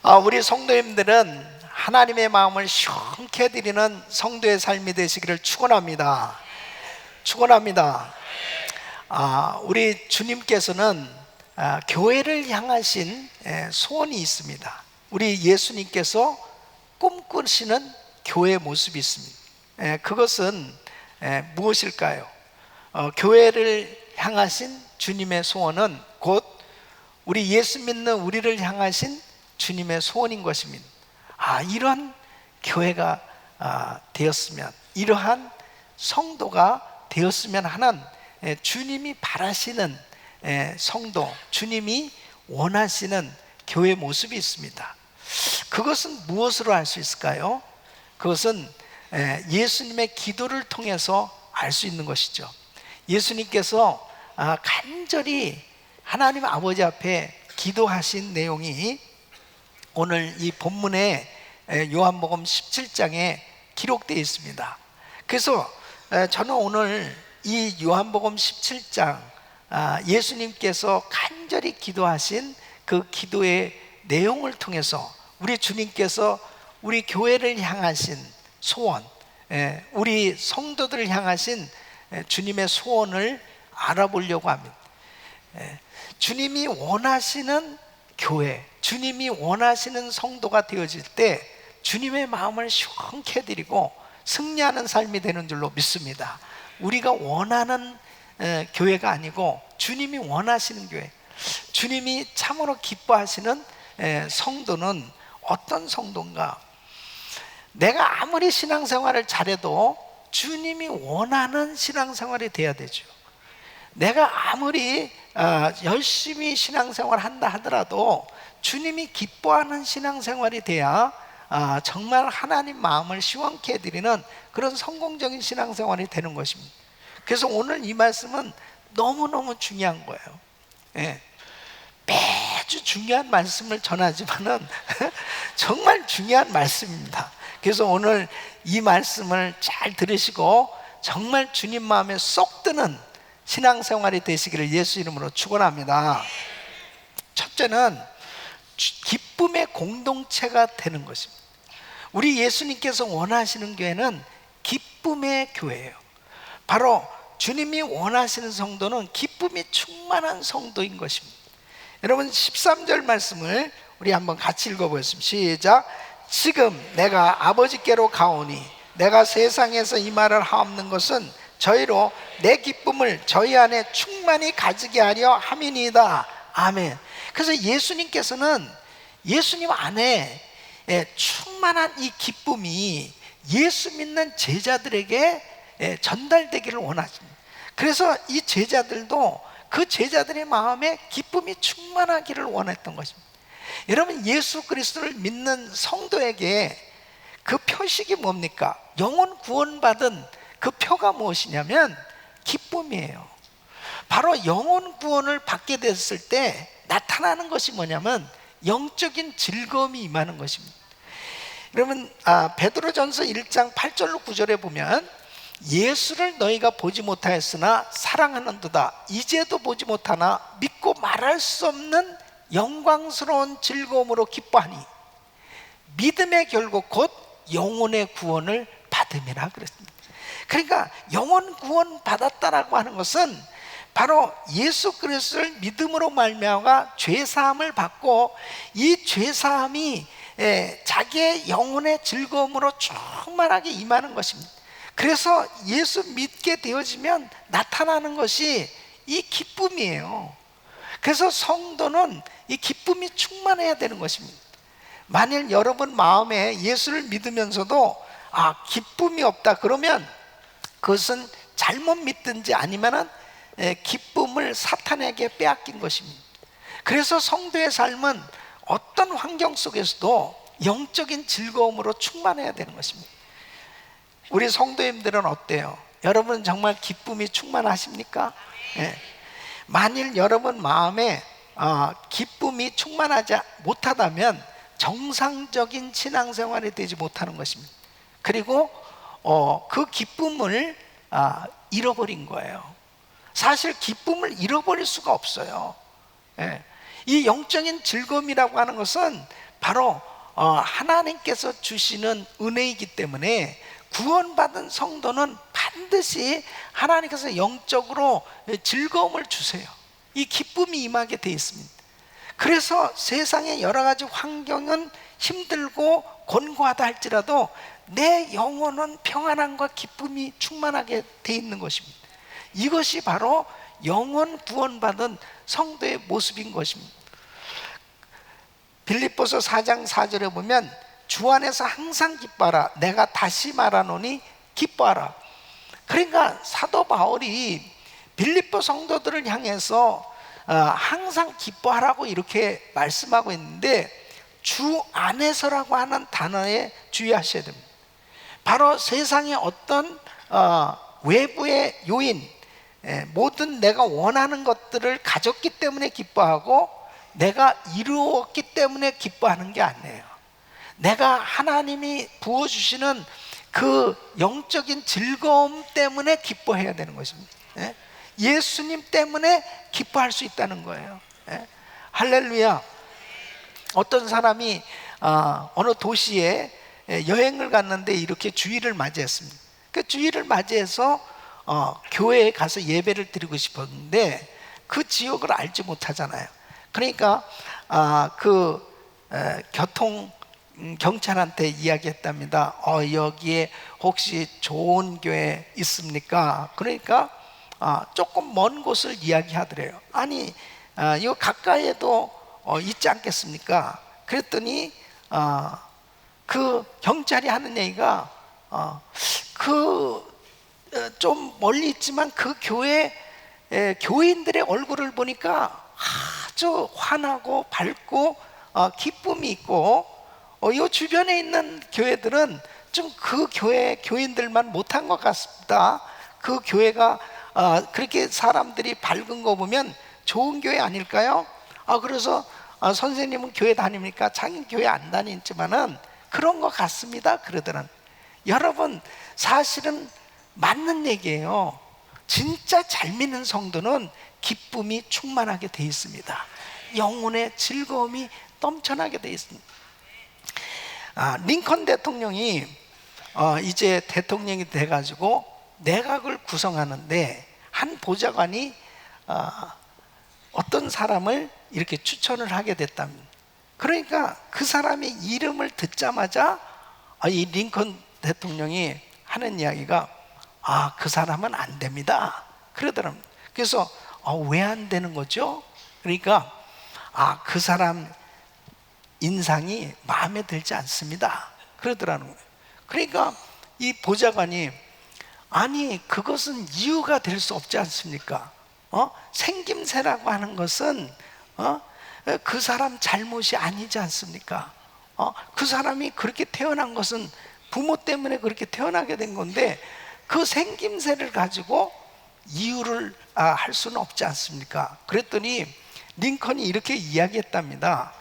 우리 성도님들은 하나님의 마음을 시원케 드리는 성도의 삶이 되시기를 축원합니다. 축원합니다. 우리 주님께서는 교회를 향하신 소원이 있습니다. 우리 예수님께서 꿈꾸시는 교회의 모습이 있습니다. 그것은 무엇일까요? 교회를 향하신 주님의 소원은 곧 우리 예수 믿는 우리를 향하신 주님의 소원인 것입니다. 이런 교회가 되었으면, 이러한 성도가 되었으면 하는 주님이 바라시는 성도, 주님이 원하시는 교회 모습이 있습니다. 그것은 무엇으로 알 수 있을까요? 그것은 예수님의 기도를 통해서 알 수 있는 것이죠. 예수님께서 간절히 하나님 아버지 앞에 기도하신 내용이 오늘 이 본문에 요한복음 17장에 기록되어 있습니다. 그래서 저는 오늘 이 요한복음 17장 예수님께서 간절히 기도하신 그 기도의 내용을 통해서 우리 주님께서 우리 교회를 향하신 소원, 우리 성도들을 향하신 주님의 소원을 알아보려고 합니다. 주님이 원하시는 교회, 주님이 원하시는 성도가 되어질 때 주님의 마음을 시원케 드리고 승리하는 삶이 되는 줄로 믿습니다. 우리가 원하는 교회가 아니고 주님이 원하시는 교회, 주님이 참으로 기뻐하시는 성도는 어떤 성도인가? 내가 아무리 신앙생활을 잘해도 주님이 원하는 신앙생활이 돼야 되죠. 내가 아무리 열심히 신앙생활 한다 하더라도 주님이 기뻐하는 신앙생활이 돼야 정말 하나님 마음을 시원케 해드리는 그런 성공적인 신앙생활이 되는 것입니다. 그래서 오늘 이 말씀은 너무너무 중요한 거예요. 매주 중요한 말씀을 전하지만은 정말 중요한 말씀입니다. 그래서 오늘 이 말씀을 잘 들으시고 정말 주님 마음에 쏙 드는 신앙생활이 되시기를 예수 이름으로 축원합니다. 첫째는 기쁨의 공동체가 되는 것입니다. 우리 예수님께서 원하시는 교회는 기쁨의 교회예요. 바로 주님이 원하시는 성도는 기쁨이 충만한 성도인 것입니다. 여러분 13절 말씀을 우리 한번 같이 읽어보겠습니다. 시작. 지금 내가 아버지께로 가오니 내가 세상에서 이 말을 하옵는 것은 저희로 내 기쁨을 저희 안에 충만히 가지게 하려 함이니이다. 아멘. 그래서 예수님께서는 예수님 안에 충만한 이 기쁨이 예수 믿는 제자들에게 전달되기를 원하십니다. 그래서 이 제자들도 그 제자들의 마음에 기쁨이 충만하기를 원했던 것입니다. 여러분 예수 그리스도를 믿는 성도에게 그 표식이 뭡니까? 영혼 구원받은 그 표가 무엇이냐면 기쁨이에요. 바로 영혼 구원을 받게 됐을 때 나타나는 것이 뭐냐면 영적인 즐거움이 임하는 것입니다. 여러분 베드로전서 1장 8절로 9절에 보면 예수를 너희가 보지 못하였으나 사랑하는도다. 이제도 보지 못하나 믿고 말할 수 없는 영광스러운 즐거움으로 기뻐하니 믿음의 결국 곧 영혼의 구원을 받음이라 그랬습니다. 그러니까 영혼 구원 받았다라고 하는 것은 바로 예수 그리스도를 믿음으로 말미암아 죄 사함을 받고 이 죄 사함이 자기의 영혼의 즐거움으로 충만하게 임하는 것입니다. 그래서 예수 믿게 되어지면 나타나는 것이 이 기쁨이에요. 그래서 성도는 이 기쁨이 충만해야 되는 것입니다. 만일 여러분 마음에 예수를 믿으면서도 기쁨이 없다 그러면 그것은 잘못 믿든지 아니면은 기쁨을 사탄에게 빼앗긴 것입니다. 그래서 성도의 삶은 어떤 환경 속에서도 영적인 즐거움으로 충만해야 되는 것입니다. 우리 성도님들은 어때요? 여러분 정말 기쁨이 충만하십니까? 만일 여러분 마음에 기쁨이 충만하지 못하다면 정상적인 신앙생활이 되지 못하는 것입니다. 그리고 그 기쁨을 잃어버린 거예요. 사실 기쁨을 잃어버릴 수가 없어요. 이 영적인 즐거움이라고 하는 것은 바로 하나님께서 주시는 은혜이기 때문에 구원받은 성도는 반드시 하나님께서 영적으로 즐거움을 주세요. 이 기쁨이 임하게 되어 있습니다. 그래서 세상의 여러 가지 환경은 힘들고 곤고하다 할지라도 내 영혼은 평안함과 기쁨이 충만하게 되어 있는 것입니다. 이것이 바로 영혼 구원받은 성도의 모습인 것입니다. 빌립보서 4장 4절에 보면 주 안에서 항상 기뻐하라. 내가 다시 말하노니 기뻐하라. 그러니까 사도 바울이 빌립보 성도들을 향해서 항상 기뻐하라고 이렇게 말씀하고 있는데, 주 안에서라고 하는 단어에 주의하셔야 됩니다. 바로 세상의 어떤 외부의 요인, 모든 내가 원하는 것들을 가졌기 때문에 기뻐하고 내가 이루었기 때문에 기뻐하는 게 아니에요. 내가 하나님이 부어주시는 그 영적인 즐거움 때문에 기뻐해야 되는 것입니다. 예수님 때문에 기뻐할 수 있다는 거예요. 할렐루야. 어떤 사람이 어느 도시에 여행을 갔는데 이렇게 주일을 맞이했습니다. 그 주일을 맞이해서 교회에 가서 예배를 드리고 싶었는데 그 지역을 알지 못하잖아요. 그러니까 교통 경찰한테 이야기했답니다. 여기에 혹시 좋은 교회 있습니까? 그러니까 조금 먼 곳을 이야기하더래요. 아니 이거 가까이에도 있지 않겠습니까? 그랬더니 그 경찰이 하는 얘기가 좀 멀리 있지만 그 교회 교인들의 얼굴을 보니까 아주 환하고 밝고 기쁨이 있고, 이 주변에 있는 교회들은 좀 그 교회 교인들만 못한 것 같습니다. 그 교회가 그렇게 사람들이 밝은 거 보면 좋은 교회 아닐까요? 그래서 선생님은 교회 다닙니까? 자기는 교회 안 다니지만은 그런 것 같습니다. 그러더란. 여러분, 사실은 맞는 얘기예요. 진짜 잘 믿는 성도는 기쁨이 충만하게 돼 있습니다. 영혼의 즐거움이 넘쳐나게 돼 있습니다. 링컨 대통령이 이제 대통령이 돼가지고 내각을 구성하는데 한 보좌관이 어떤 사람을 이렇게 추천을 하게 됐답니다. 그러니까 그 사람의 이름을 듣자마자 이 링컨 대통령이 하는 이야기가 그 사람은 안 됩니다 그러더랍니다. 그래서 왜 안 되는 거죠? 그러니까 그 사람 인상이 마음에 들지 않습니다 그러더라는 거예요. 그러니까 이 보좌관이 아니 그것은 이유가 될 수 없지 않습니까? 생김새라고 하는 것은 그 사람 잘못이 아니지 않습니까? 그 사람이 그렇게 태어난 것은 부모 때문에 그렇게 태어나게 된 건데 그 생김새를 가지고 이유를 할 수는 없지 않습니까? 그랬더니 링컨이 이렇게 이야기했답니다.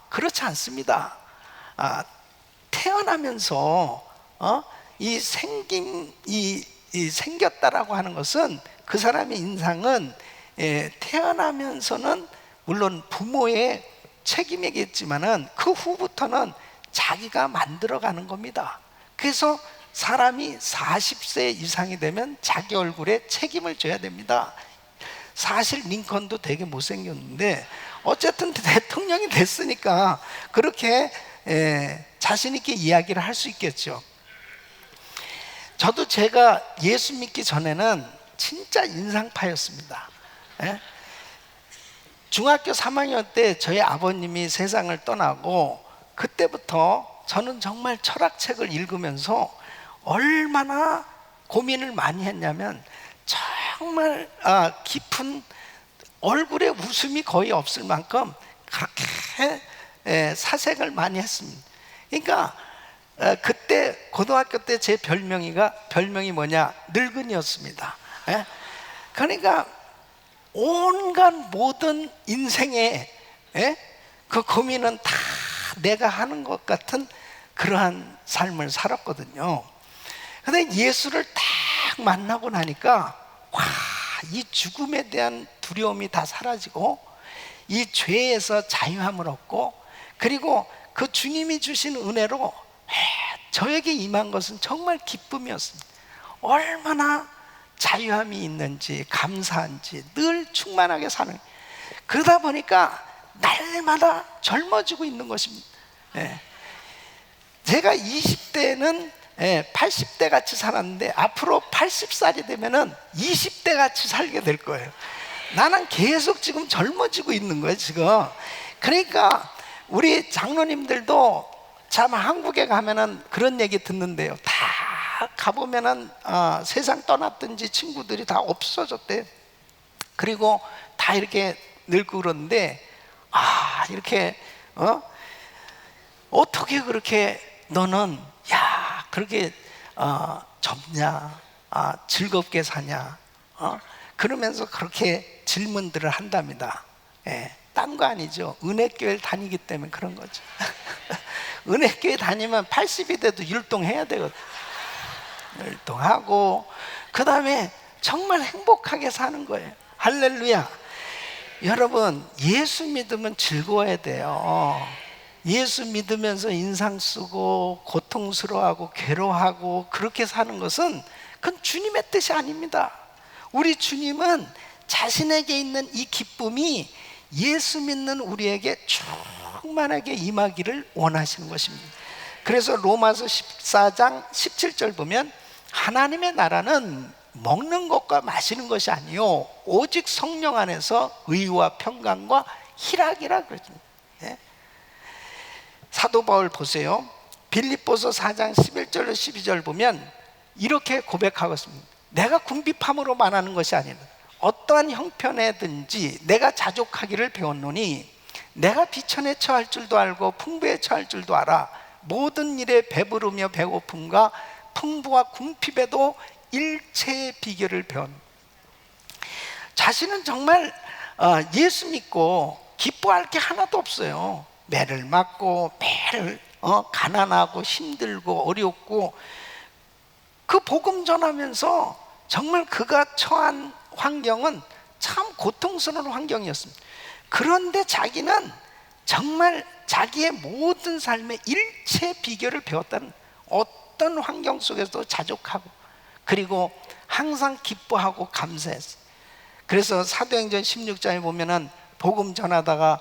그렇지 않습니다. 태어나면서 이 생겼다라고 하는 것은 그 사람의 인상은 태어나면서는 물론 부모의 책임이겠지만은 그 후부터는 자기가 만들어가는 겁니다. 그래서 사람이 40세 이상이 되면 자기 얼굴에 책임을 져야 됩니다. 사실 링컨도 되게 못생겼는데 어쨌든 대통령이 됐으니까 그렇게 자신 있게 이야기를 할 수 있겠죠. 저도 제가 예수 믿기 전에는 진짜 인상파였습니다. 중학교 3학년 때 저희 아버님이 세상을 떠나고 그때부터 저는 정말 철학책을 읽으면서 얼마나 고민을 많이 했냐면 정말 깊은, 얼굴에 웃음이 거의 없을 만큼 그렇게 사색을 많이 했습니다. 그러니까 그때 고등학교 때 제 별명이 뭐냐, 늙은이였습니다. 그러니까 온갖 모든 인생의 그 고민은 다 내가 하는 것 같은 그러한 삶을 살았거든요. 근데 예수를 딱 만나고 나니까 이 죽음에 대한 두려움이 다 사라지고 이 죄에서 자유함을 얻고, 그리고 그 주님이 주신 은혜로 저에게 임한 것은 정말 기쁨이었습니다. 얼마나 자유함이 있는지, 감사한지, 늘 충만하게 사는, 그러다 보니까 날마다 젊어지고 있는 것입니다. 예. 제가 20대는 80대 같이 살았는데 앞으로 80살이 되면은 20대 같이 살게 될 거예요. 나는 계속 지금 젊어지고 있는 거예요, 지금. 그러니까 우리 장로님들도 참 한국에 가면은 그런 얘기 듣는데요. 다 가보면은 세상 떠났든지 친구들이 다 없어졌대요. 그리고 다 이렇게 늙고 그러는데, 이렇게 어떻게 그렇게 너는 그렇게 젊냐, 즐겁게 사냐, 그러면서 그렇게 질문들을 한답니다. 딴 거 아니죠. 은혜교회를 다니기 때문에 그런 거죠. 은혜교회 다니면 80이 돼도 율동해야 되거든. 율동하고 그 다음에 정말 행복하게 사는 거예요. 할렐루야. 여러분, 예수 믿으면 즐거워야 돼요. 예수 믿으면서 인상 쓰고 고통스러워하고 괴로워하고 그렇게 사는 것은 그건 주님의 뜻이 아닙니다. 우리 주님은 자신에게 있는 이 기쁨이 예수 믿는 우리에게 충만하게 임하기를 원하시는 것입니다. 그래서 로마서 14장 17절 보면 하나님의 나라는 먹는 것과 마시는 것이 아니요 오직 성령 안에서 의와 평강과 희락이라 그러십니다. 사도 바울 보세요. 빌립보서 4장 11절로 12절 보면 이렇게 고백하고 있습니다. 내가 궁핍함으로 말하는 것이 아니라 어떠한 형편에든지 내가 자족하기를 배웠노니 내가 비천에 처할 줄도 알고 풍부에 처할 줄도 알아. 모든 일에 배부르며 배고픔과 풍부와 궁핍에도 일체의 비결을 배운. 자신은 정말 예수 믿고 기뻐할 게 하나도 없어요. 매를 맞고 매를 가난하고 힘들고 어렵고 그 복음 전하면서 정말 그가 처한 환경은 참 고통스러운 환경이었습니다. 그런데 자기는 정말 자기의 모든 삶의 일체 비결을 배웠다는, 어떤 환경 속에서도 자족하고 그리고 항상 기뻐하고 감사했어요. 그래서 사도행전 16장에 보면은 복음 전하다가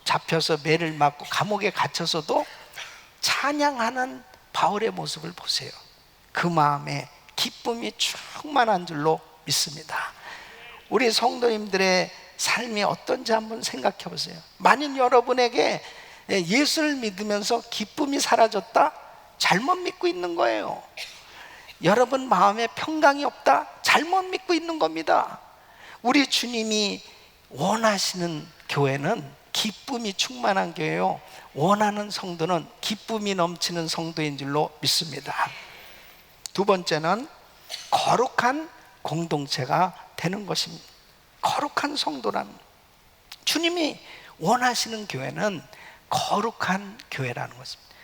잡혀서 매를 맞고 감옥에 갇혀서도 찬양하는 바울의 모습을 보세요. 그 마음에 기쁨이 충만한 줄로 믿습니다. 우리 성도님들의 삶이 어떤지 한번 생각해 보세요. 만일 여러분에게 예수를 믿으면서 기쁨이 사라졌다? 잘못 믿고 있는 거예요. 여러분 마음에 평강이 없다? 잘못 믿고 있는 겁니다. 우리 주님이 원하시는 교회는 기쁨이 충만한 교회요, 원하는 성도는 기쁨이 넘치는 성도인 줄로 믿습니다. 두 번째는 거룩한 공동체가 되는 것입니다. 거룩한 성도라는, 주님이 원하시는 교회는 거룩한 교회라는 것입니다.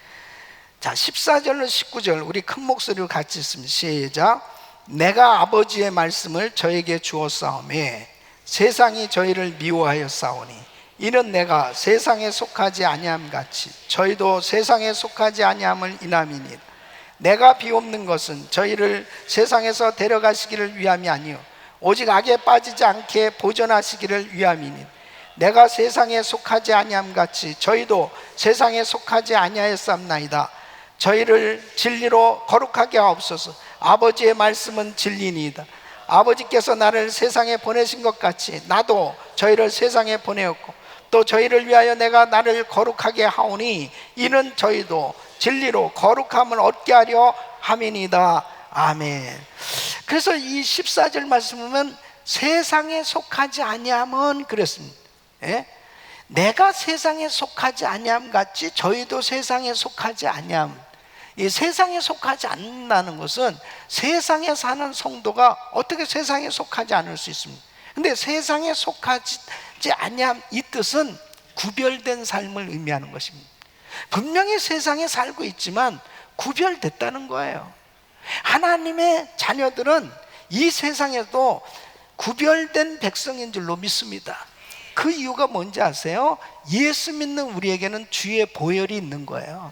자, 14절로 19절 우리 큰 목소리로 같이 읽습니다. 시작. 내가 아버지의 말씀을 저에게 주었사오매 세상이 저희를 미워하여 싸우니 이는 내가 세상에 속하지 아니함 같이 저희도 세상에 속하지 아니함을 인함이니 내가 비옵는 것은 저희를 세상에서 데려가시기를 위함이 아니요 오직 악에 빠지지 않게 보존하시기를 위함이니 내가 세상에 속하지 아니함 같이 저희도 세상에 속하지 아니하였사옵나이다. 저희를 진리로 거룩하게 하옵소서. 아버지의 말씀은 진리니이다. 아버지께서 나를 세상에 보내신 것 같이 나도 저희를 세상에 보내었고 또 저희를 위하여 내가 나를 거룩하게 하오니 이는 저희도 진리로 거룩함을 얻게 하려 함이니이다. 아멘. 그래서 이 14절 말씀 보면 세상에 속하지 아니함은 그랬습니다. 내가 세상에 속하지 아니함 같이 저희도 세상에 속하지 아니함. 이 세상에 속하지 않는다는 것은 세상에 사는 성도가 어떻게 세상에 속하지 않을 수 있습니까? 근데 세상에 속하지 아니함, 이 뜻은 구별된 삶을 의미하는 것입니다. 분명히 세상에 살고 있지만 구별됐다는 거예요. 하나님의 자녀들은 이 세상에도 구별된 백성인 줄로 믿습니다. 그 이유가 뭔지 아세요? 예수 믿는 우리에게는 주의 보혈이 있는 거예요.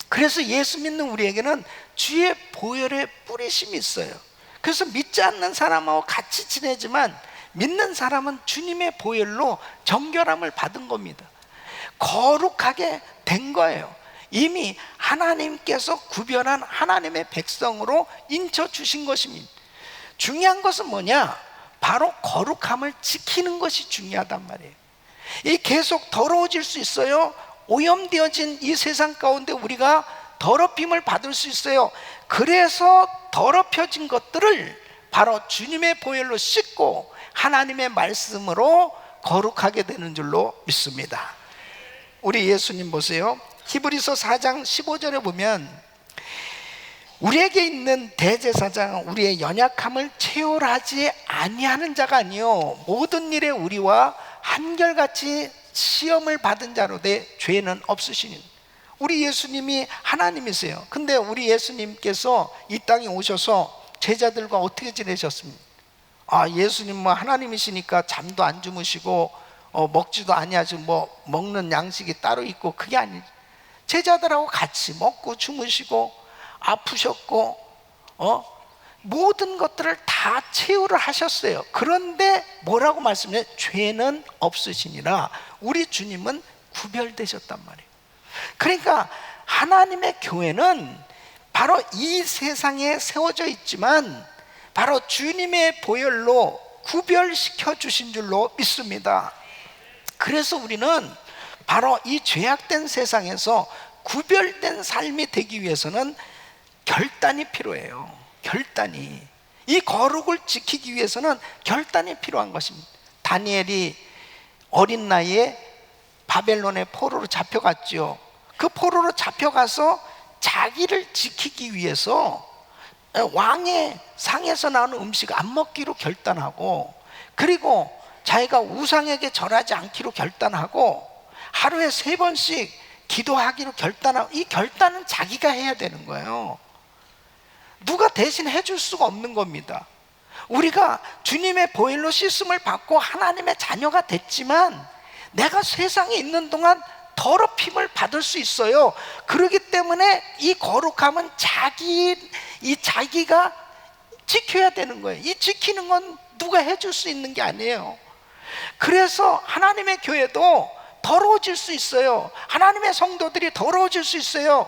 그래서 예수 믿는 우리에게는 주의 보혈의 뿌리심이 있어요. 그래서 믿지 않는 사람하고 같이 지내지만 믿는 사람은 주님의 보혈로 정결함을 받은 겁니다. 거룩하게 된 거예요. 이미 하나님께서 구별한 하나님의 백성으로 인쳐 주신 것입니다. 중요한 것은 뭐냐? 바로 거룩함을 지키는 것이 중요하단 말이에요. 이 계속 더러워질 수 있어요. 오염되어진 이 세상 가운데 우리가 더럽힘을 받을 수 있어요. 그래서 더럽혀진 것들을 바로 주님의 보혈로 씻고 하나님의 말씀으로 거룩하게 되는 줄로 믿습니다. 우리 예수님 보세요. 히브리서 4장 15절에 보면 우리에게 있는 대제사장은 우리의 연약함을 체홀하지 아니하는 자가 아니요 모든 일에 우리와 한결같이 시험을 받은 자로되 죄는 없으시니. 우리 예수님이 하나님이세요. 근데 우리 예수님께서 이 땅에 오셔서 제자들과 어떻게 지내셨습니까? 예수님 뭐 하나님이시니까 잠도 안 주무시고 먹지도 아니하시고 뭐 먹는 양식이 따로 있고 그게 아니죠. 제자들하고 같이 먹고 주무시고 아프셨고 모든 것들을 다 체후를 하셨어요. 그런데 뭐라고 말씀해요? 죄는 없으시니라. 우리 주님은 구별되셨단 말이에요. 그러니까 하나님의 교회는 바로 이 세상에 세워져 있지만 바로 주님의 보혈로 구별시켜 주신 줄로 믿습니다. 그래서 우리는 바로 이 죄악된 세상에서 구별된 삶이 되기 위해서는 결단이 필요해요. 결단이. 이 거룩을 지키기 위해서는 결단이 필요한 것입니다. 다니엘이 어린 나이에 바벨론의 포로로 잡혀갔죠. 그 포로로 잡혀가서 자기를 지키기 위해서 왕의 상에서 나오는 음식 안 먹기로 결단하고, 그리고 자기가 우상에게 절하지 않기로 결단하고, 하루에 3번씩 기도하기로 결단하고, 이 결단은 자기가 해야 되는 거예요. 누가 대신 해줄 수가 없는 겁니다. 우리가 주님의 보혈로 씻음을 받고 하나님의 자녀가 됐지만 내가 세상에 있는 동안 더럽힘을 받을 수 있어요. 그렇기 때문에 이 거룩함은 자기가 지켜야 되는 거예요. 이 지키는 건 누가 해줄 수 있는 게 아니에요. 그래서 하나님의 교회도 더러워질 수 있어요. 하나님의 성도들이 더러워질 수 있어요.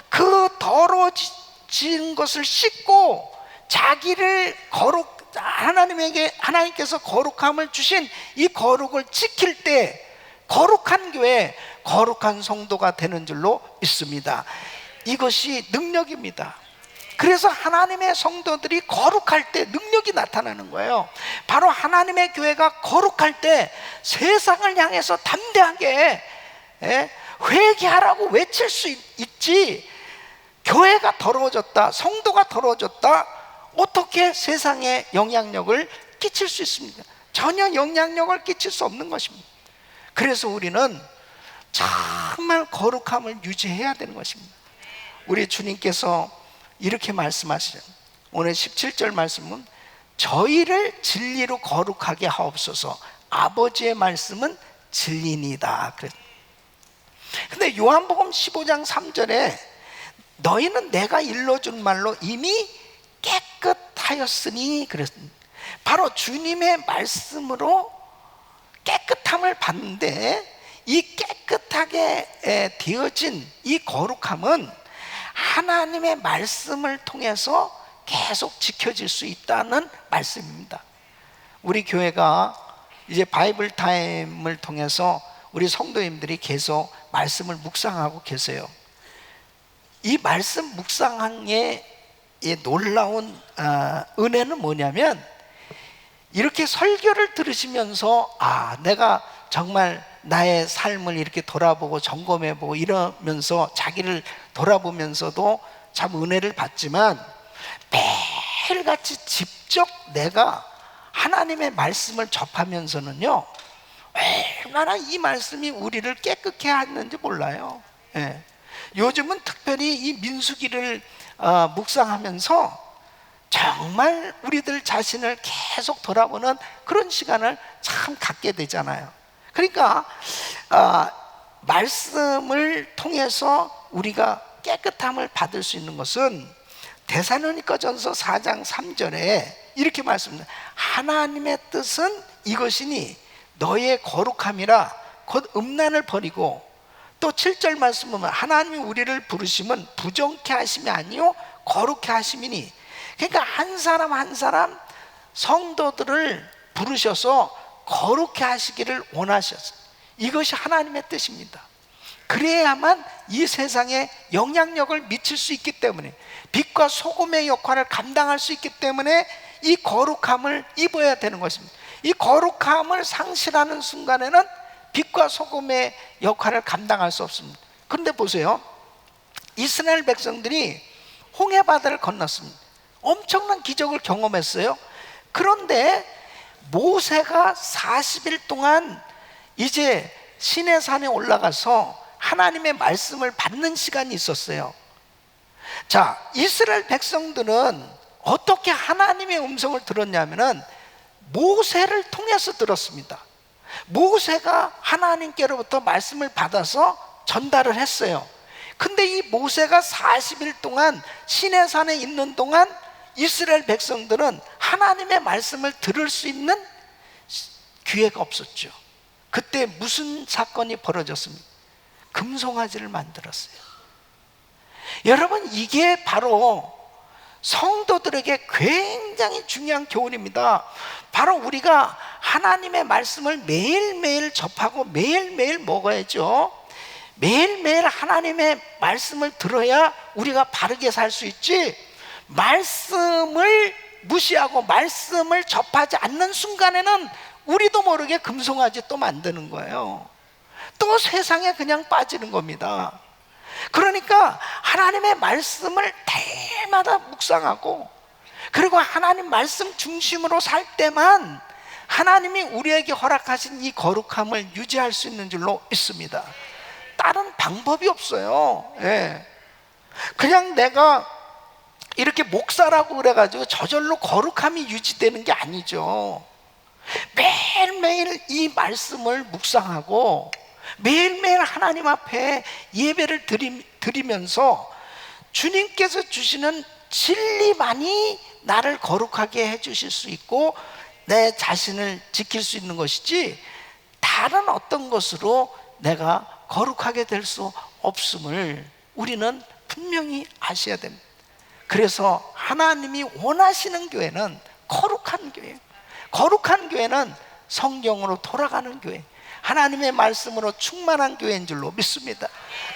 그 더러워진 것을 씻고 자기를 하나님께서 거룩함을 주신 이 거룩을 지킬 때 거룩한 교회, 거룩한 성도가 되는 줄로 믿습니다. 이것이 능력입니다. 그래서 하나님의 성도들이 거룩할 때 능력이 나타나는 거예요. 바로 하나님의 교회가 거룩할 때 세상을 향해서 담대하게 회개하라고 외칠 수 있지, 교회가 더러워졌다, 성도가 더러워졌다, 어떻게 세상에 영향력을 끼칠 수 있습니까? 전혀 영향력을 끼칠 수 없는 것입니다. 그래서 우리는 정말 거룩함을 유지해야 되는 것입니다. 우리 주님께서 이렇게 말씀하시죠. 오늘 17절 말씀은 저희를 진리로 거룩하게 하옵소서, 아버지의 말씀은 진리니이다. 근데 요한복음 15장 3절에 너희는 내가 일러준 말로 이미 깨끗하였으니 그랬습니다. 바로 주님의 말씀으로 깨끗함을 받는데, 이 깨끗하게 되어진 이 거룩함은 하나님의 말씀을 통해서 계속 지켜질 수 있다는 말씀입니다. 우리 교회가 이제 바이블 타임을 통해서 우리 성도님들이 계속 말씀을 묵상하고 계세요. 이 말씀 묵상의 놀라운 은혜는 뭐냐면, 이렇게 설교를 들으시면서 내가 정말 나의 삶을 이렇게 돌아보고 점검해보고 이러면서 자기를 돌아보면서도 참 은혜를 받지만, 매일같이 직접 내가 하나님의 말씀을 접하면서는요, 얼마나 이 말씀이 우리를 깨끗게 하는지 몰라요. 요즘은 특별히 이 민수기를 묵상하면서 정말 우리들 자신을 계속 돌아보는 그런 시간을 참 갖게 되잖아요. 그러니까 말씀을 통해서 우리가 깨끗함을 받을 수 있는 것은 데살로니가전서 4장 3절에 이렇게 말씀합니다. 하나님의 뜻은 이것이니 너의 거룩함이라 곧 음란을 버리고, 또 7절 말씀 보면 하나님이 우리를 부르심은 부정케 하심이 아니요 거룩케 하심이니. 그러니까 한 사람 한 사람 성도들을 부르셔서 거룩케 하시기를 원하셨어요. 이것이 하나님의 뜻입니다. 그래야만 이 세상에 영향력을 미칠 수 있기 때문에, 빛과 소금의 역할을 감당할 수 있기 때문에 이 거룩함을 입어야 되는 것입니다. 이 거룩함을 상실하는 순간에는 빛과 소금의 역할을 감당할 수 없습니다. 그런데 보세요, 이스라엘 백성들이 홍해바다를 건넜습니다. 엄청난 기적을 경험했어요. 그런데 모세가 40일 동안 이제 시내산에 올라가서 하나님의 말씀을 받는 시간이 있었어요. 자, 이스라엘 백성들은 어떻게 하나님의 음성을 들었냐면은 모세를 통해서 들었습니다. 모세가 하나님께로부터 말씀을 받아서 전달을 했어요. 근데 이 모세가 40일 동안 시내산에 있는 동안 이스라엘 백성들은 하나님의 말씀을 들을 수 있는 기회가 없었죠. 그때 무슨 사건이 벌어졌습니까? 금송아지를 만들었어요. 여러분, 이게 바로 성도들에게 굉장히 중요한 교훈입니다. 바로 우리가 하나님의 말씀을 매일매일 접하고 매일매일 먹어야죠. 매일매일 하나님의 말씀을 들어야 우리가 바르게 살 수 있지, 말씀을 무시하고 말씀을 접하지 않는 순간에는 우리도 모르게 금송아지 또 만드는 거예요. 또 세상에 그냥 빠지는 겁니다. 그러니까 하나님의 말씀을 때마다 묵상하고, 그리고 하나님 말씀 중심으로 살 때만 하나님이 우리에게 허락하신 이 거룩함을 유지할 수 있는 줄로 믿습니다. 다른 방법이 없어요. 예. 그냥 내가 이렇게 목사라고 그래가지고 저절로 거룩함이 유지되는 게 아니죠. 매일매일 이 말씀을 묵상하고 매일매일 하나님 앞에 예배를 드리면서 주님께서 주시는 진리만이 나를 거룩하게 해주실 수 있고 내 자신을 지킬 수 있는 것이지, 다른 어떤 것으로 내가 거룩하게 될 수 없음을 우리는 분명히 아셔야 됩니다. 그래서 하나님이 원하시는 교회는 거룩한 교회예요. 거룩한 교회는 성경으로 돌아가는 교회, 하나님의 말씀으로 충만한 교회인 줄로 믿습니다.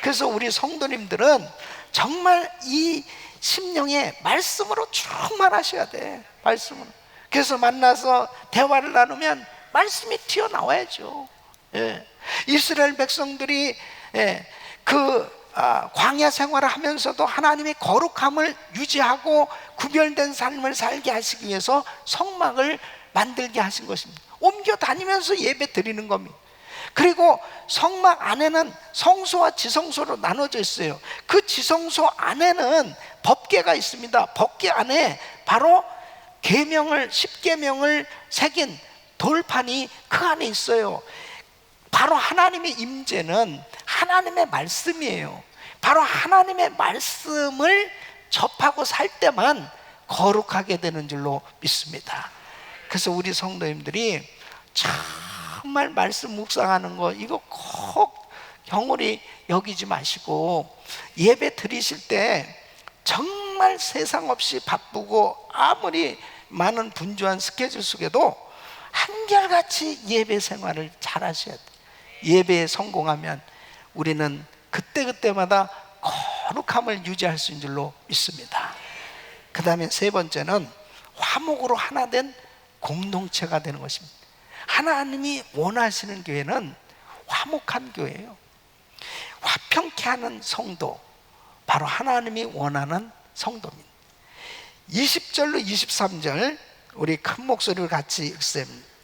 그래서 우리 성도님들은 정말 이 심령에 말씀으로 충만하셔야 돼. 말씀으로. 그래서 만나서 대화를 나누면 말씀이 튀어나와야죠. 예. 이스라엘 백성들이 광야 생활을 하면서도 하나님의 거룩함을 유지하고 구별된 삶을 살게 하시기 위해서 성막을 만들게 하신 것입니다. 옮겨 다니면서 예배 드리는 겁니다. 그리고 성막 안에는 성소와 지성소로 나눠져 있어요. 그 지성소 안에는 법궤가 있습니다. 법궤 안에 바로 계명을, 10계명을 새긴 돌판이 그 안에 있어요. 바로 하나님의 임재는 하나님의 말씀이에요. 바로 하나님의 말씀을 접하고 살 때만 거룩하게 되는 줄로 믿습니다. 그래서 우리 성도님들이 정말 말씀 묵상하는 거, 이거 꼭 경홀히 여기지 마시고 예배 드리실 때 정말 세상 없이 바쁘고 아무리 많은 분주한 스케줄 속에도 한결같이 예배 생활을 잘 하셔야 돼요. 예배에 성공하면 우리는 그때그때마다 거룩함을 유지할 수 있는 줄로 믿습니다. 그 다음에 세 번째는 화목으로 하나 된 공동체가 되는 것입니다. 하나님이 원하시는 교회는 화목한 교회예요. 화평케 하는 성도, 바로 하나님이 원하는 성도입니다. 20절로 23절 우리 큰 목소리로 같이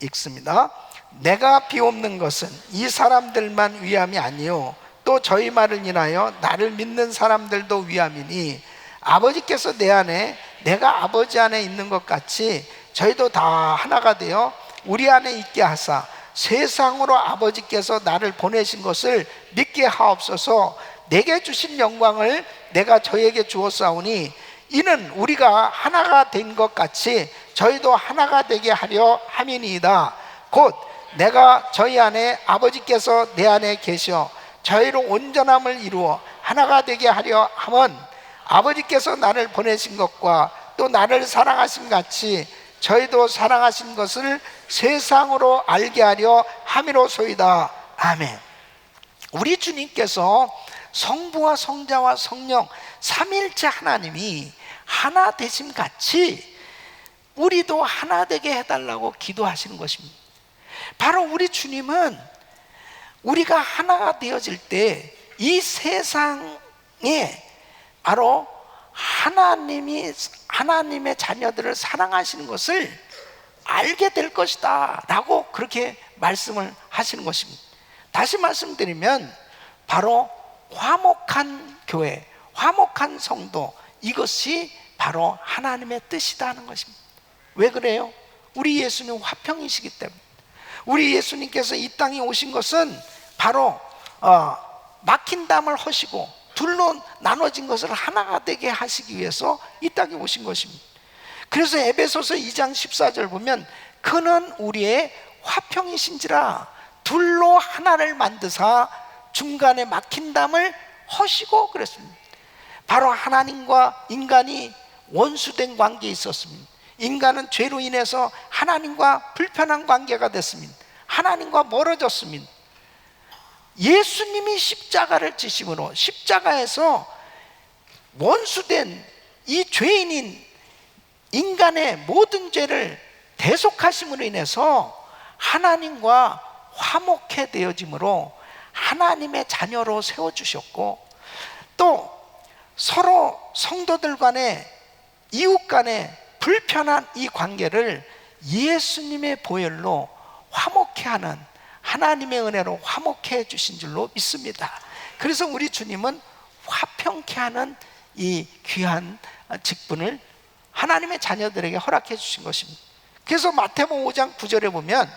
읽습니다. 내가 비옵는 것은 이 사람들만 위함이 아니요 또 저희 말을 인하여 나를 믿는 사람들도 위함이니, 아버지께서 내 안에 내가 아버지 안에 있는 것 같이 저희도 다 하나가 되어 우리 안에 있게 하사 세상으로 아버지께서 나를 보내신 것을 믿게 하옵소서. 내게 주신 영광을 내가 저에게 주었사오니 이는 우리가 하나가 된 것 같이 저희도 하나가 되게 하려 함이니이다. 곧 내가 저희 안에 아버지께서 내 안에 계셔 저희로 온전함을 이루어 하나가 되게 하려 함은 아버지께서 나를 보내신 것과 또 나를 사랑하신 같이 저희도 사랑하신 것을 세상으로 알게 하려 함이로소이다. 아멘. 우리 주님께서 성부와 성자와 성령 삼위일체 하나님이 하나 되심 같이 우리도 하나 되게 해달라고 기도하시는 것입니다. 바로 우리 주님은 우리가 하나가 되어질 때 이 세상에 바로 하나님의 자녀들을 사랑하시는 것을 알게 될 것이다 라고 그렇게 말씀을 하시는 것입니다. 다시 말씀드리면 바로 화목한 교회, 화목한 성도, 이것이 바로 하나님의 뜻이다 하는 것입니다. 왜 그래요? 우리 예수님 화평이시기 때문에. 우리 예수님께서 이 땅에 오신 것은 바로 막힌 담을 허시고 둘로 나눠진 것을 하나가 되게 하시기 위해서 이 땅에 오신 것입니다. 그래서 에베소서 2장 14절 보면 그는 우리의 화평이신지라 둘로 하나를 만드사 중간에 막힌 담을 허시고 그랬습니다. 바로 하나님과 인간이 원수된 관계에 있었습니다. 인간은 죄로 인해서 하나님과 불편한 관계가 됐습니다. 하나님과 멀어졌습니다. 예수님이 십자가를 지심으로 십자가에서 원수된 이 죄인인 인간의 모든 죄를 대속하심으로 인해서 하나님과 화목해 되어짐으로 하나님의 자녀로 세워주셨고, 또 서로 성도들 간에 이웃 간에 불편한 이 관계를 예수님의 보혈로 화목해 하는, 하나님의 은혜로 화목해 주신 줄로 믿습니다. 그래서 우리 주님은 화평케 하는 이 귀한 직분을 하나님의 자녀들에게 허락해 주신 것입니다. 그래서 마태복음 5장 9절에 보면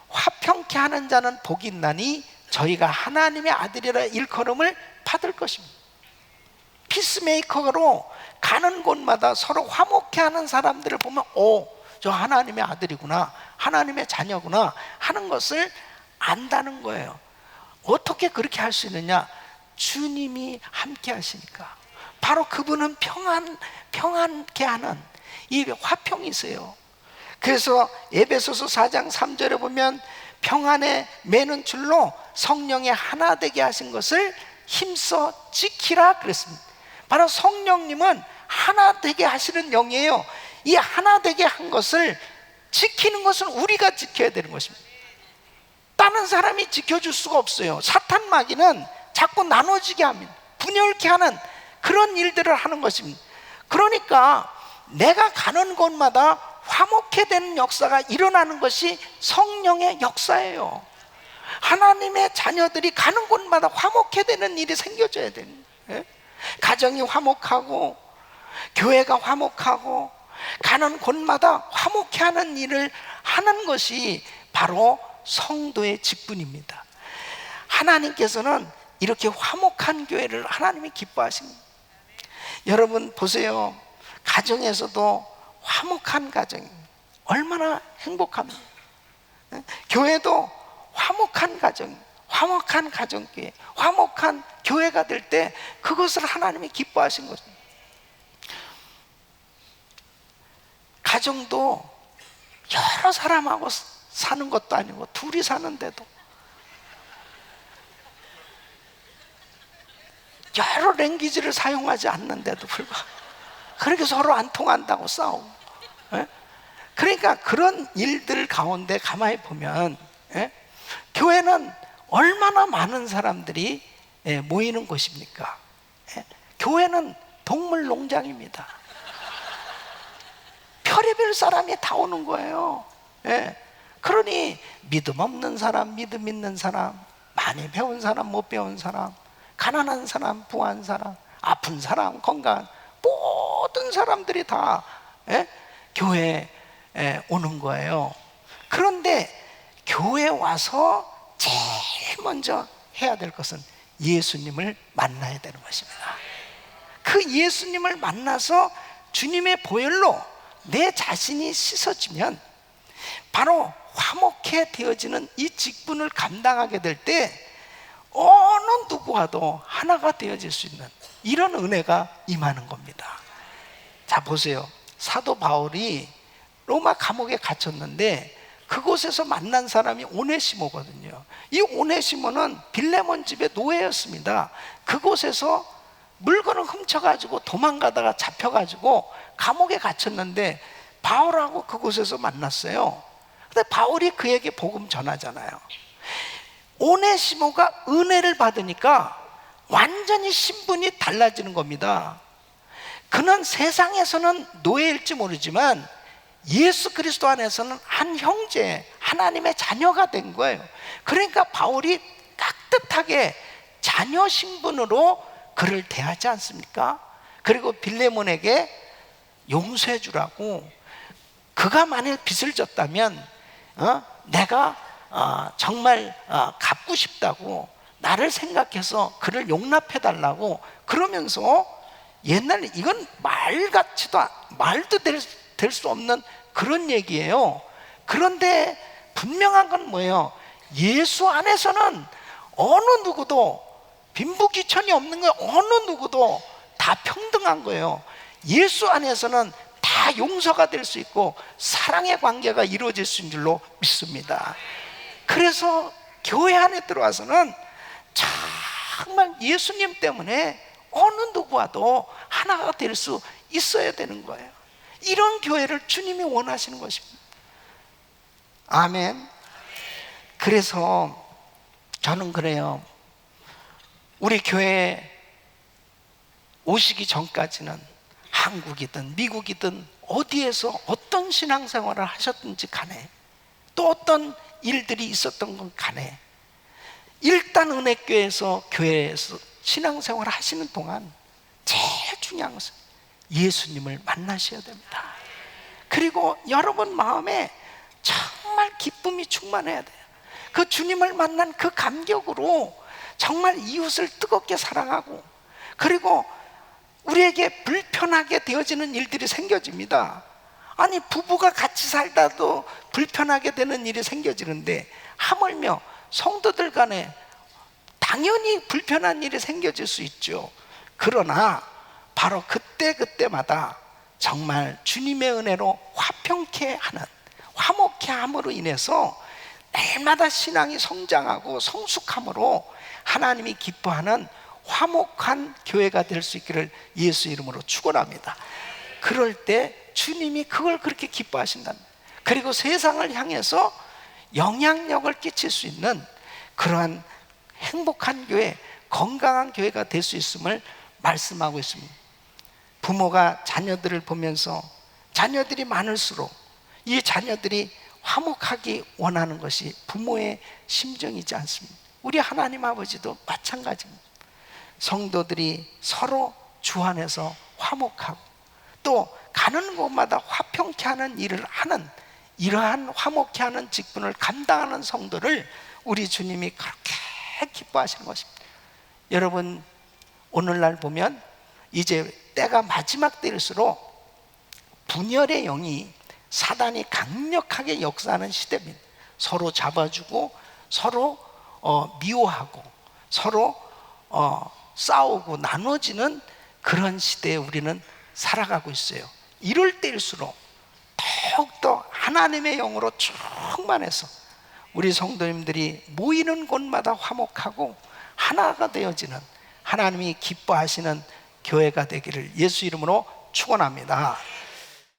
화평케 하는 자는 복이 있나니 저희가 하나님의 아들이라 일컬음을 받을 것입니다. 피스메이커로 가는 곳마다 서로 화목케 하는 사람들을 보면 저 하나님의 아들이구나, 하나님의 자녀구나 하는 것을 안다는 거예요. 어떻게 그렇게 할 수 있느냐? 주님이 함께 하시니까. 바로 그분은 평안케 하는 이 화평이세요. 그래서 에베소서 4장 3절에 보면 평안에 매는 줄로 성령의 하나 되게 하신 것을 힘써 지키라 그랬습니다. 바로 성령님은 하나 되게 하시는 영이에요. 이 하나 되게 한 것을 지키는 것은 우리가 지켜야 되는 것입니다. 다른 사람이 지켜줄 수가 없어요. 사탄 마귀는 자꾸 나눠지게 합니다. 분열케 하는 그런 일들을 하는 것입니다. 그러니까 내가 가는 곳마다 화목해 되는 역사가 일어나는 것이 성령의 역사예요. 하나님의 자녀들이 가는 곳마다 화목해 되는 일이 생겨져야 됩니다. 가정이 화목하고 교회가 화목하고 가는 곳마다 화목해 하는 일을 하는 것이 바로 성도의 직분입니다. 하나님께서는 이렇게 화목한 교회를 하나님이 기뻐하십니다. 여러분 보세요. 가정에서도 화목한 가정이 얼마나 행복합니까? 교회도 화목한 가정, 화목한 가정교회, 화목한 교회가 될 때 그것을 하나님이 기뻐하신 거죠. 가정도 여러 사람하고 사는 것도 아니고 둘이 사는데도 여러 랭귀지를 사용하지 않는데도 불구하고 그렇게 서로 안 통한다고 싸우고, 그러니까 그런 일들 가운데 가만히 보면 교회는 얼마나 많은 사람들이 모이는 곳입니까? 교회는 동물 농장입니다. 별의별 사람이 다 오는 거예요. 그러니 믿음 없는 사람, 믿음 있는 사람, 많이 배운 사람, 못 배운 사람, 가난한 사람, 부한 사람, 아픈 사람, 건강한 모든 사람들이 다 교회에 오는 거예요. 그런데 교회 와서 제일 먼저 해야 될 것은 예수님을 만나야 되는 것입니다. 그 예수님을 만나서 주님의 보혈로 내 자신이 씻어지면 바로 화목해 되어지는 이 직분을 감당하게 될 때 어느 누구와도 하나가 되어질 수 있는 이런 은혜가 임하는 겁니다. 자, 보세요. 사도 바울이 로마 감옥에 갇혔는데 그곳에서 만난 사람이 오네시모거든요. 이 오네시모는 빌레몬 집의 노예였습니다. 그곳에서 물건을 훔쳐가지고 도망가다가 잡혀가지고 감옥에 갇혔는데 바울하고 그곳에서 만났어요. 근데 바울이 그에게 복음 전하잖아요. 오네시모가 은혜를 받으니까 완전히 신분이 달라지는 겁니다. 그는 세상에서는 노예일지 모르지만 예수 그리스도 안에서는 한 형제, 하나님의 자녀가 된 거예요. 그러니까 바울이 따뜻하게 자녀 신분으로 그를 대하지 않습니까? 그리고 빌레몬에게 용서해 주라고, 그가 만일 빚을 졌다면 내가 정말 갚고 싶다고, 나를 생각해서 그를 용납해 달라고 그러면서, 옛날에 이건 말도 될 수 없는 그런 얘기예요. 그런데 분명한 건 뭐예요? 예수 안에서는 어느 누구도 빈부귀천이 없는 거예요. 어느 누구도 다 평등한 거예요. 예수 안에서는 다 용서가 될 수 있고 사랑의 관계가 이루어질 수 있는 줄로 믿습니다. 그래서 교회 안에 들어와서는 정말 예수님 때문에 어느 누구와도 하나가 될 수 있어야 되는 거예요. 이런 교회를 주님이 원하시는 것입니다. 아멘. 그래서 저는 그래요. 우리 교회에 오시기 전까지는 한국이든 미국이든 어디에서 어떤 신앙생활을 하셨든지 간에, 또 어떤 일들이 있었던 건 간에, 일단 은혜교회에서 교회에서 신앙생활을 하시는 동안 제일 중요한 것은 예수님을 만나셔야 됩니다. 그리고 여러분 마음에 정말 기쁨이 충만해야 돼요. 그 주님을 만난 그 감격으로 정말 이웃을 뜨겁게 사랑하고, 그리고 우리에게 불편하게 되어지는 일들이 생겨집니다. 아니, 부부가 같이 살다도 불편하게 되는 일이 생겨지는데 하물며 성도들 간에 당연히 불편한 일이 생겨질 수 있죠. 그러나 바로 그때마다 정말 주님의 은혜로 화평케 하는, 화목케 함으로 인해서 날마다 신앙이 성장하고 성숙함으로 하나님이 기뻐하는 화목한 교회가 될 수 있기를 예수 이름으로 축원합니다. 그럴 때 주님이 그걸 그렇게 기뻐하신다. 그리고 세상을 향해서 영향력을 끼칠 수 있는 그러한 행복한 교회, 건강한 교회가 될 수 있음을 말씀하고 있습니다. 부모가 자녀들을 보면서 자녀들이 많을수록 이 자녀들이 화목하기 원하는 것이 부모의 심정이지 않습니까? 우리 하나님 아버지도 마찬가지입니다. 성도들이 서로 주 안에서 화목하고 또 가는 곳마다 화평케 하는 일을 하는, 이러한 화목케 하는 직분을 감당하는 성도를 우리 주님이 그렇게 기뻐하시는 것입니다. 여러분, 오늘날 보면 이제 때가 마지막 때일수록 분열의 영이, 사단이 강력하게 역사하는 시대입니다. 서로 잡아주고 서로 미워하고 서로 싸우고 나눠지는 그런 시대에 우리는 살아가고 있어요. 이럴 때일수록 더욱더 하나님의 영으로 충만해서 우리 성도님들이 모이는 곳마다 화목하고 하나가 되어지는, 하나님이 기뻐하시는 교회가 되기를 예수 이름으로 축원합니다.